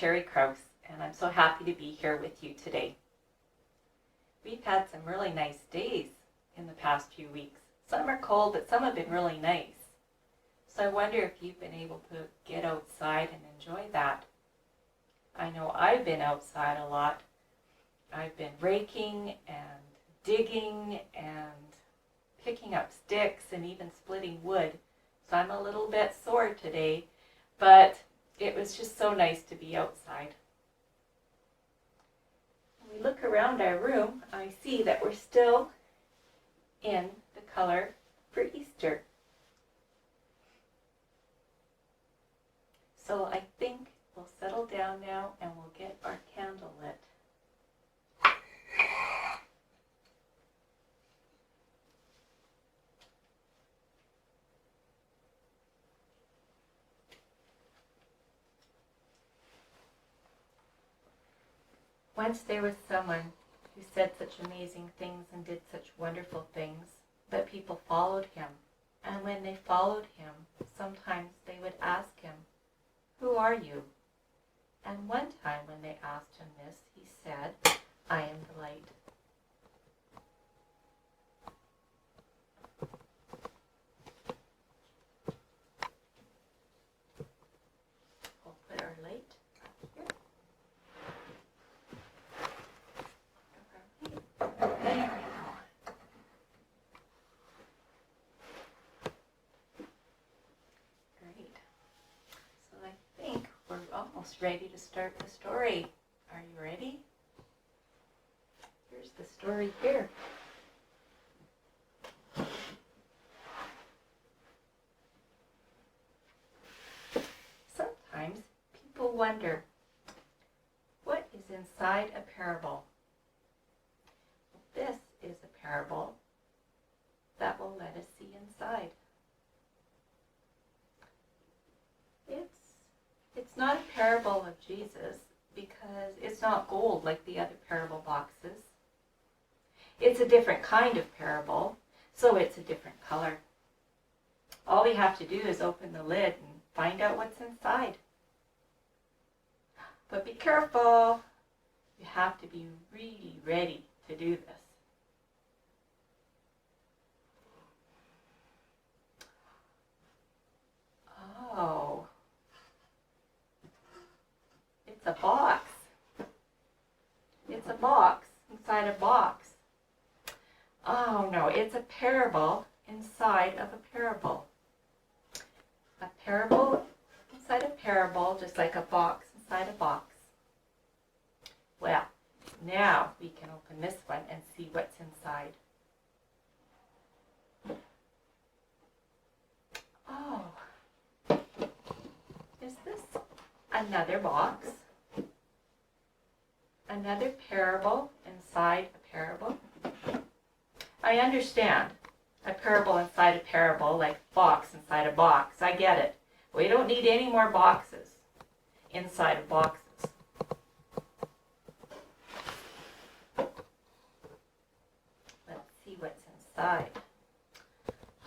Sherry Krause, and I'm so happy to be here with you today. We've had some really nice days in the past few weeks. Some are cold, but some have been really nice. So I wonder if you've been able to get outside and enjoy that. I know I've been outside a lot. I've been raking and digging and picking up sticks and even splitting wood. So I'm a little bit sore today, but it was just so nice to be outside. When we look around our room, I see that we're still in the color for Easter. So I think we'll settle down now and we'll get our candle lit. Once there was someone who said such amazing things and did such wonderful things, but people followed him. And when they followed him, sometimes they would ask him, "Who are you?" And one time when they asked him this, he said, "I am the light." We'll put our light here. There we go. Great. So I think we're almost ready to start the story. Are you ready? Here's the story here. Sometimes people wonder, what is inside a parable? This is a parable that will let us see inside. It's not a parable of Jesus because it's not gold like the other parable boxes. It's a different kind of parable, so it's a different color. All we have to do is open the lid and find out what's inside. But be careful. You have to be really ready to do this. Oh. It's a box. It's a box inside a box. Oh no, it's a parable inside of a parable. A parable inside a parable, just like a box inside a box. Well, now we can open this one and see what's inside. Oh, is this another box? Another parable inside a parable? I understand. A parable inside a parable, like a box inside a box. I get it. We don't need any more boxes inside of boxes. Let's see what's inside.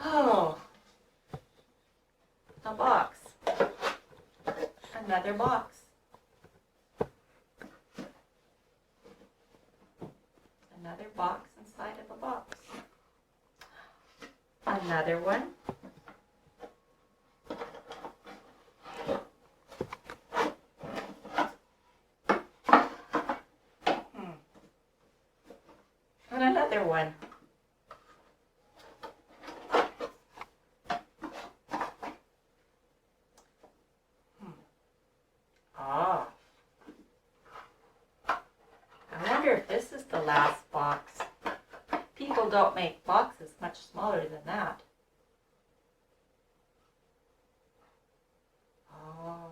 Oh, a box. Another box. Another box inside of a box. Another one. And another one. Ah. I wonder if this is the last box. People don't make boxes much smaller than that. Oh.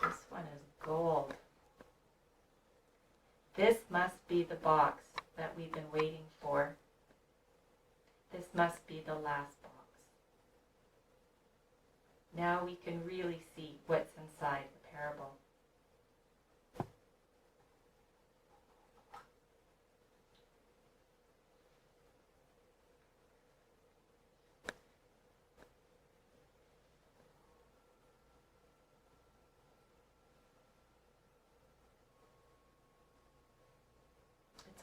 This one is gold. This must be the box that we've been waiting for. This must be the last box. Now we can really see what's inside the parable.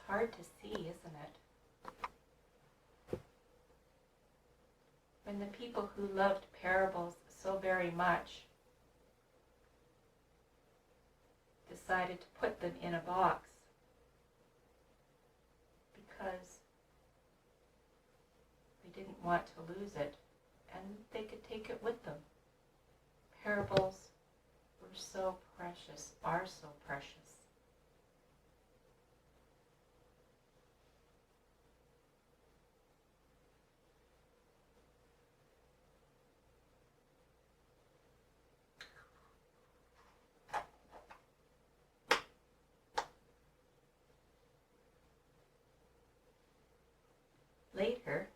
hard to see, isn't it? When the people who loved parables so very much decided to put them in a box because they didn't want to lose it and they could take it with them. Parables were so precious, are so precious. Later,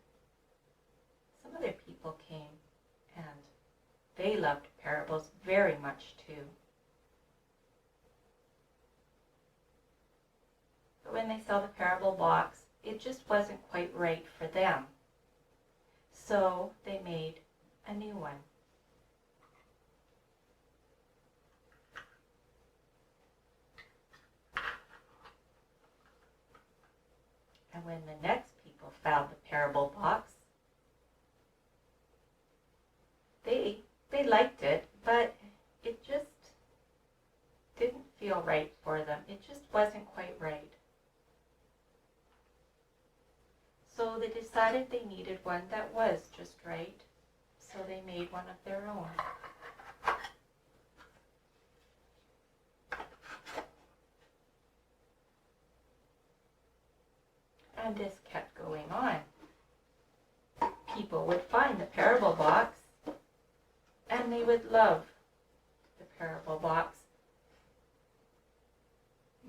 some other people came and they loved parables very much too. But when they saw the parable box, it just wasn't quite right for them. So they made a new one. And when the next people found the parable box, they liked it, but it just didn't feel right for them. It just wasn't quite right. So they decided they needed one that was just right, so they made one of their own. And this kept going on. People would find the parable box, and they would love the parable box,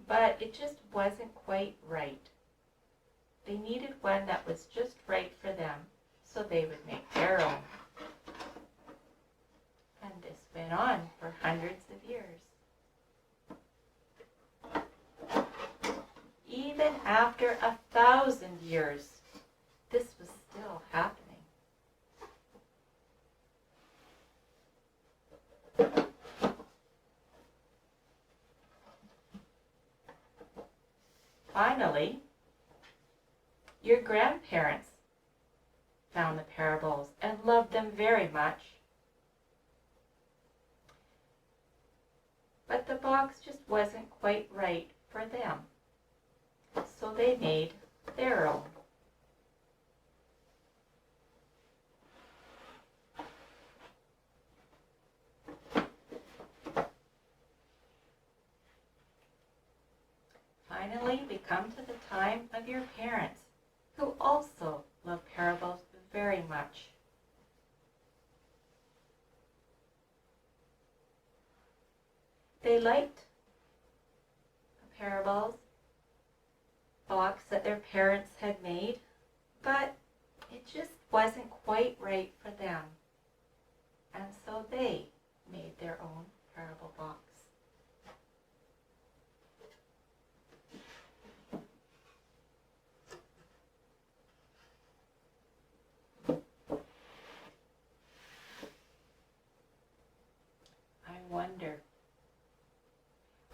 but it just wasn't quite right. They needed one that was just right for them, so they would make their own. And this went on for hundreds of years. Even after 1,000 years, this was still happening. Finally, your grandparents found the parables and loved them very much. But the box just wasn't quite right for them. So they made their own. Finally, we come to the time of your parents, who also love parables very much. They liked the parables box that their parents had made, but it just wasn't quite right for them. And so they made their own parable box.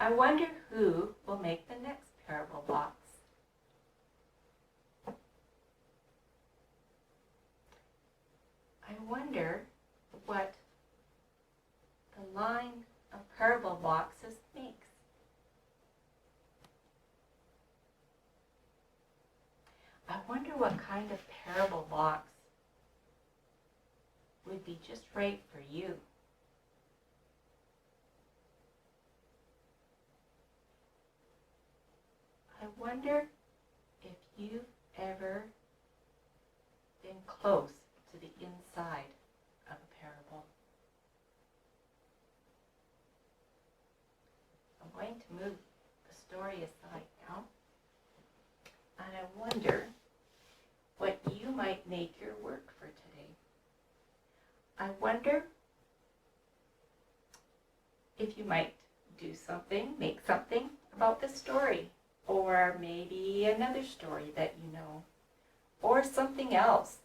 I wonder who will make the next parable box. I wonder what the line of parable boxes makes. I wonder what kind of parable box would be just right for you. I wonder if you've ever been close to the inside of a parable. I'm going to move the story aside now, and I wonder what you might make your work for today. I wonder if you might do something, make something about the story, or maybe another story that you know, or something else.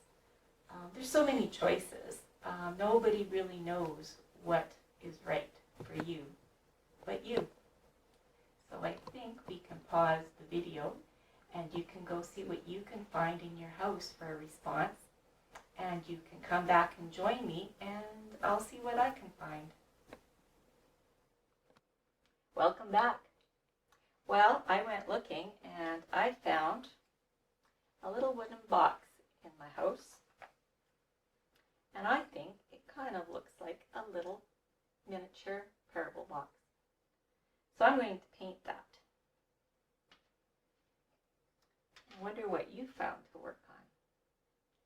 There's so many choices. Nobody really knows what is right for you but you. So I think we can pause the video, and find in your house for a response. And you can come back and join me, and I'll see what I can find. Welcome back. Well, I went looking, and I found a little wooden box in my house. And I think it kind of looks like a little miniature parable box. So I'm going to paint that. I wonder what you found to work on.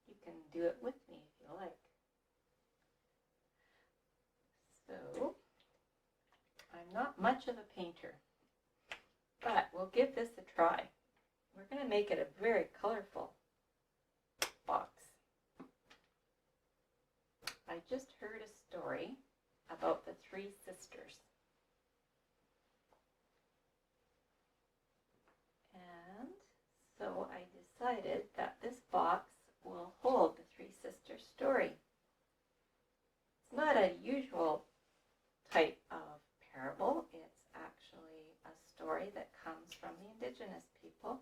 You can do it with me if you like. So, I'm not much of a painter, but we'll give this a try. We're going to make it a very colorful box. I just heard a story about the three sisters. And so I decided that this box will hold the three sisters story. It's not a usual type of parable. It's actually a story that comes from the indigenous people.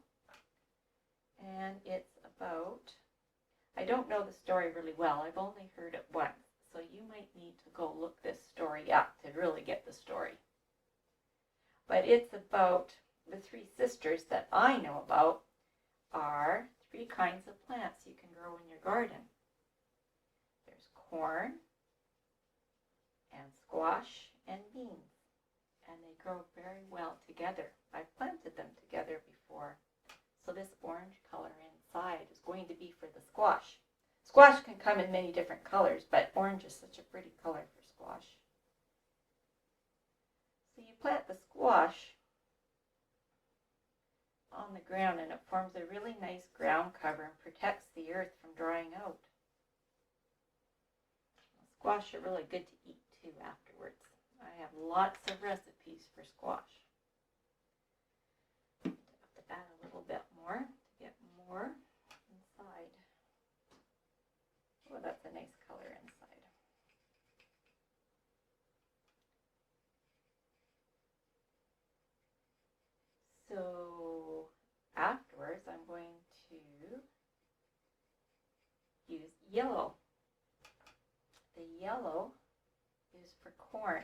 And it's about, I don't know the story really well. I've only heard it once. So you might need to go look this story up to really get the story. But it's about the three sisters that I know about are three kinds of plants you can grow in your garden. There's corn and squash and beans, and they grow very well together. I've planted them together before. So this orange color inside is going to be for the squash. Squash can come in many different colors, but orange is such a pretty color for squash. So you plant the squash on the ground, and it forms a really nice ground cover and protects the earth from drying out. Squash are really good to eat too afterwards. I have lots of recipes for squash. I have to add a little bit more to get more inside. Oh, that's a nice color inside. So afterwards, I'm going to use yellow. The yellow is for corn.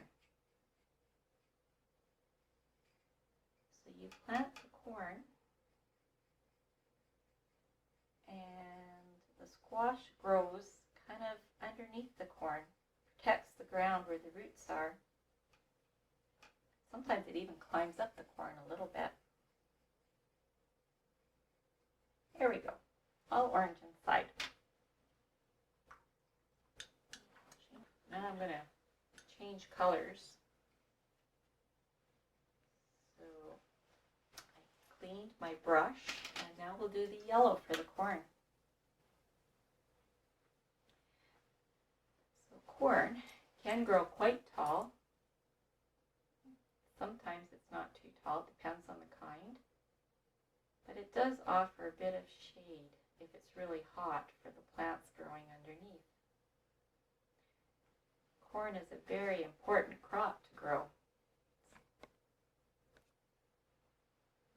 So you plant the corn, and the squash grows kind of underneath the corn, protects the ground where the roots are. Sometimes it even climbs up the corn a little bit. There we go, all orange inside. Now I'm going to change colors. So I cleaned my brush, and now we'll do the yellow for the corn. So corn can grow quite tall. Sometimes it's not too tall, it depends on the kind. But it does offer a bit of shade if it's really hot for the plants growing underneath. Corn is a very important crop to grow.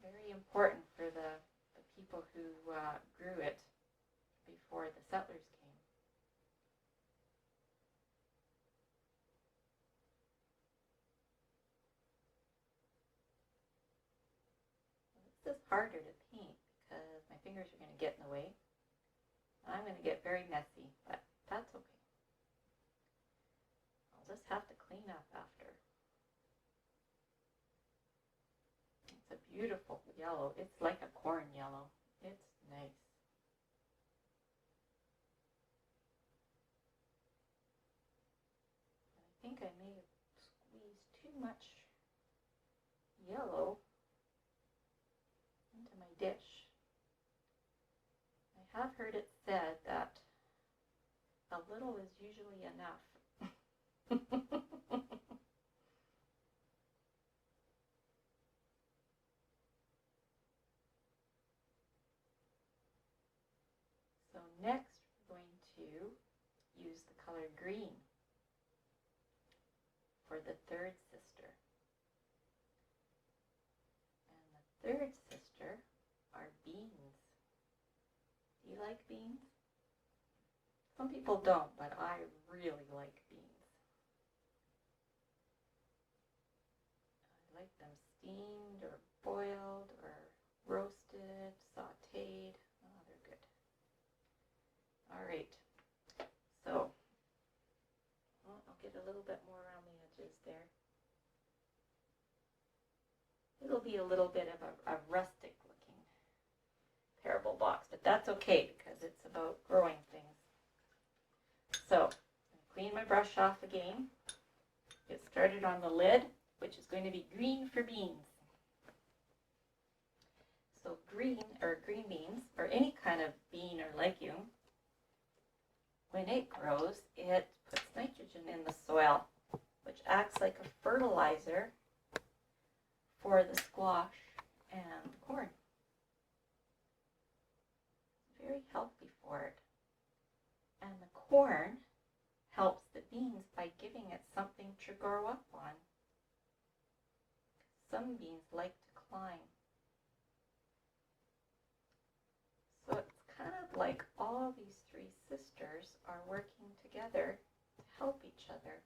Very important for the people who grew it before the settlers came. This is harder to paint because my fingers are going to get in the way. I'm going to get very messy, but that's okay. I'll just have to clean up after. It's a beautiful yellow. It's like a corn yellow. It's nice. I think I may have squeezed too much yellow into my dish. I have heard it said that a little is usually enough. So next we're going to use the color green for the third sister. And the third sister are beans. You like beans? Some people don't, but I really like beans. I like them steamed or boiled or roasted, sauteed. Oh, they're good. All right. So, I'll get a little bit more around the edges there. It'll be a little bit of a rustic looking parable box, but that's okay because it's about growing things. So, I'm going to clean my brush off again. Get started on the lid, which is going to be green for beans. So green beans, or any kind of bean or legume, when it grows, it puts nitrogen in the soil, which acts like a fertilizer for the squash and corn. Very healthy for it. And the corn helps the beans by giving it something to grow up on. Some beans like to climb. So it's kind of like all these three sisters are working together to help each other.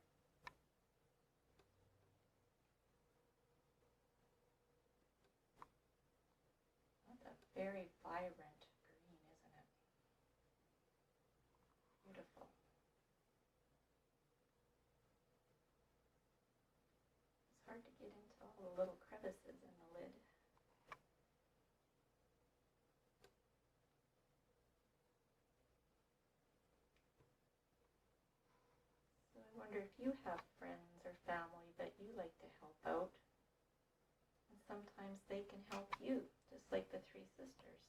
That's a very vibrant green, isn't it? Beautiful. It's hard to get into all the little crevices in the lid. So I wonder if you have friends or family that you like to help out. And sometimes they can help you, just like the three sisters.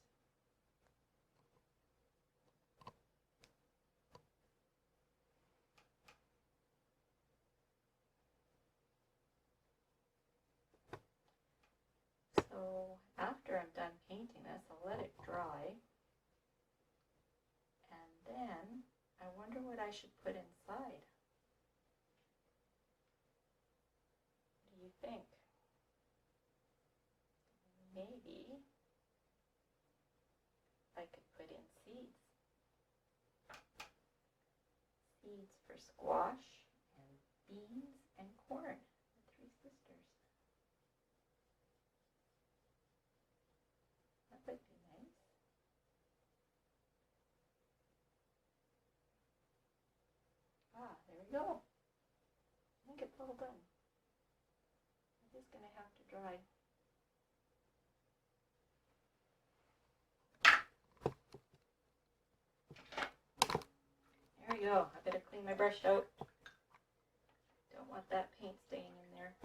So after I'm done painting this, I'll let it dry. And then I wonder what I should put inside. What do you think? Maybe I could put in seeds. Seeds for squash and beans and corn, the three sisters. That would be nice. Ah, there we go. I think it's all done. It's just going to have to dry. There we go. I better clean my brush out. Don't want that paint staying in there.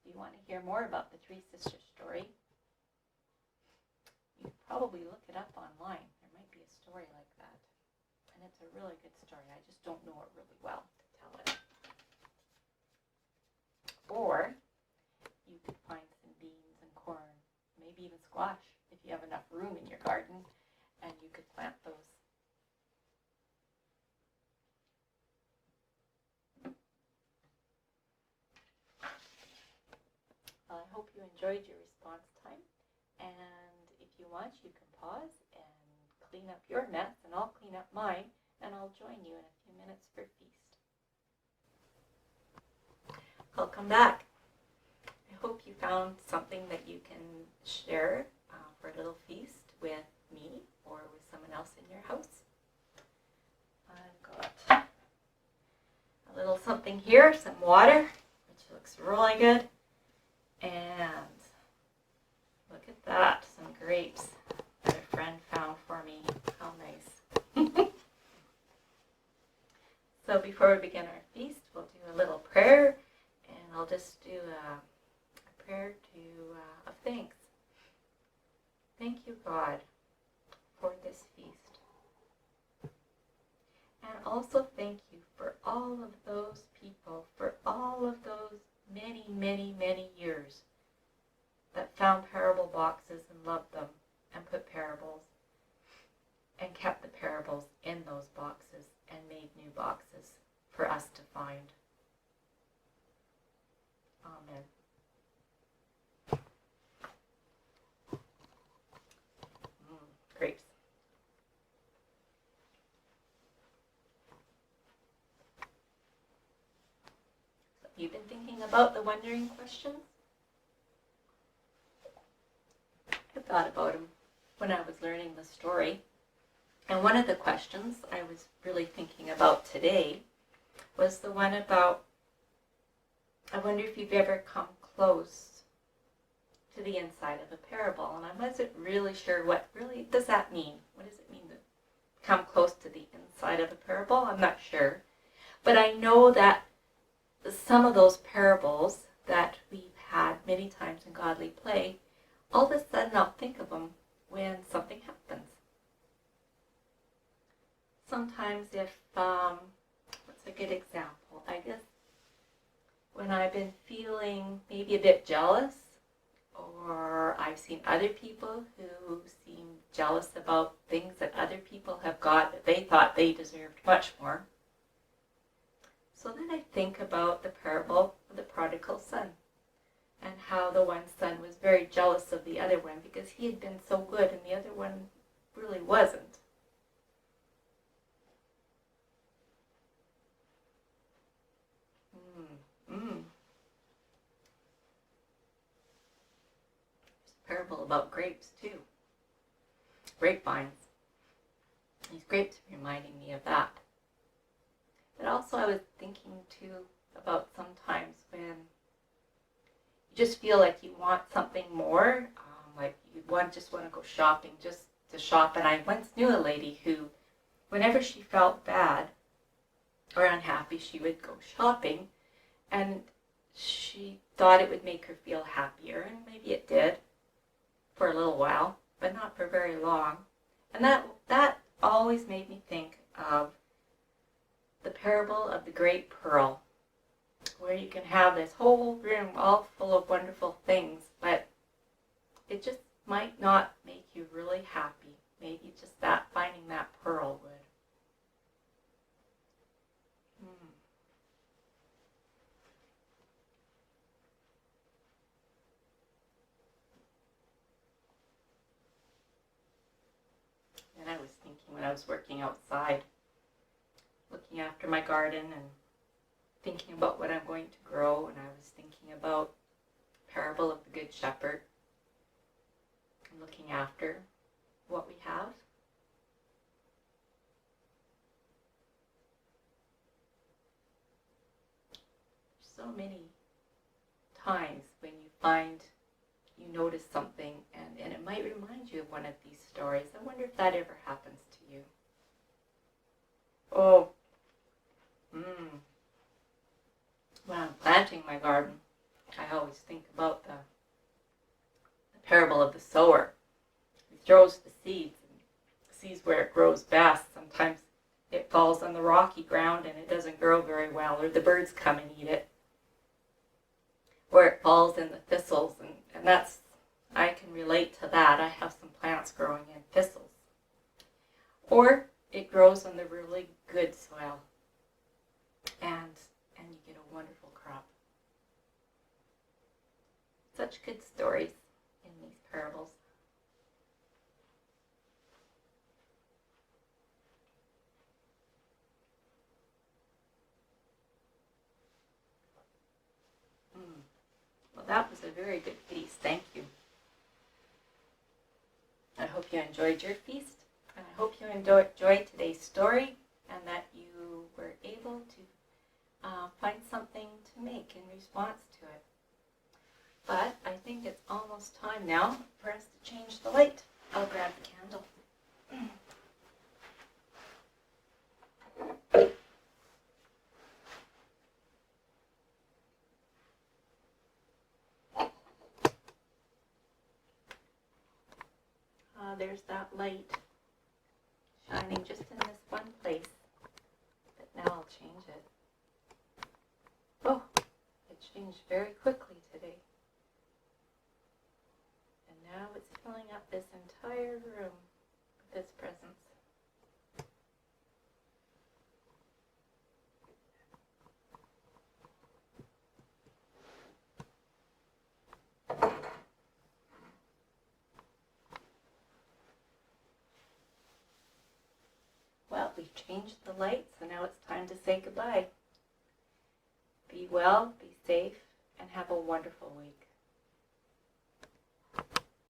If you want to hear more about the Three Sisters story, you could probably look it up online. There might be a story like that. And it's a really good story. I just don't know it really well to tell it. Or you could find some beans and corn, maybe even squash if you have enough room in your garden, and you could plant those. I hope you enjoyed your response time, and if you want, you can pause and clean up your mess, and I'll clean up mine, and I'll join you in a few minutes for feast. Welcome back. I hope you found something that you can share for a little feast with me or with someone else in your house. I've got a little something here, some water, which looks really good. And look at that, some grapes that a friend found for me. How nice. So before we begin our feast, we'll do a little prayer, and I'll just do a prayer of thanks. Thank you, God, for this feast. And also thank you for all of those people, for all of those many, many, many years that found parable boxes and loved them and put parables and kept the parables in those boxes and made new boxes for us to find. Amen. you been thinking about the wondering questions? I thought about them when I was learning the story. And one of the questions I was really thinking about today was the one about, I wonder if you've ever come close to the inside of a parable. And I wasn't really sure what really does that mean. What does it mean to come close to the inside of a parable? I'm not sure. But I know that some of those parables that we've had many times in Godly Play, all of a sudden I'll think of them when something happens. Sometimes if, what's a good example? I guess when I've been feeling maybe a bit jealous, or I've seen other people who seem jealous about things that other people have got that they thought they deserved much more. So then I think about the parable of the prodigal son and how the one son was very jealous of the other one because he had been so good and the other one really wasn't. Parable about grapes too. Grapevines. These grapes are reminding me of that. But also I was thinking too about sometimes when you just feel like you want something more, like you just want to go shopping just to shop. And I once knew a lady who, whenever she felt bad or unhappy, she would go shopping, and she thought it would make her feel happier, and maybe it did. For a little while, but not for very long. And that always made me think of the parable of the great pearl, where you can have this whole room all full of wonderful things, but it just might not make you really happy. Maybe just that, finding that pearl would. And I was thinking when I was working outside, looking after my garden and thinking about what I'm going to grow, and I was thinking about the parable of the Good Shepherd and looking after what we have. So many times when you notice something and it might remind you of one of these stories. I wonder if that ever happens to you. When I'm planting my garden, I always think about the parable of the sower. He throws the seeds and sees where it grows best. Sometimes it falls on the rocky ground and it doesn't grow very well, or the birds come and eat it. Or it falls in the thistles, and that's, I can relate to that. I have some plants growing in thistles. Or it grows on the really good soil, and you get a wonderful crop. Such good stories in these parables. Well, that was a very good feast. Thank you. I hope you enjoyed your feast, and I hope you enjoyed today's story, and that you were able to find something to make in response to it. But I think it's almost time now for us to change the light. I'll grab the candle. There's that light shining just in this one place. But now I'll change it. Oh, it changed very quickly today. And now it's filling up this entire room with its presence. Well, we've changed the light, so now it's time to say goodbye. Be well, be safe and have a wonderful week.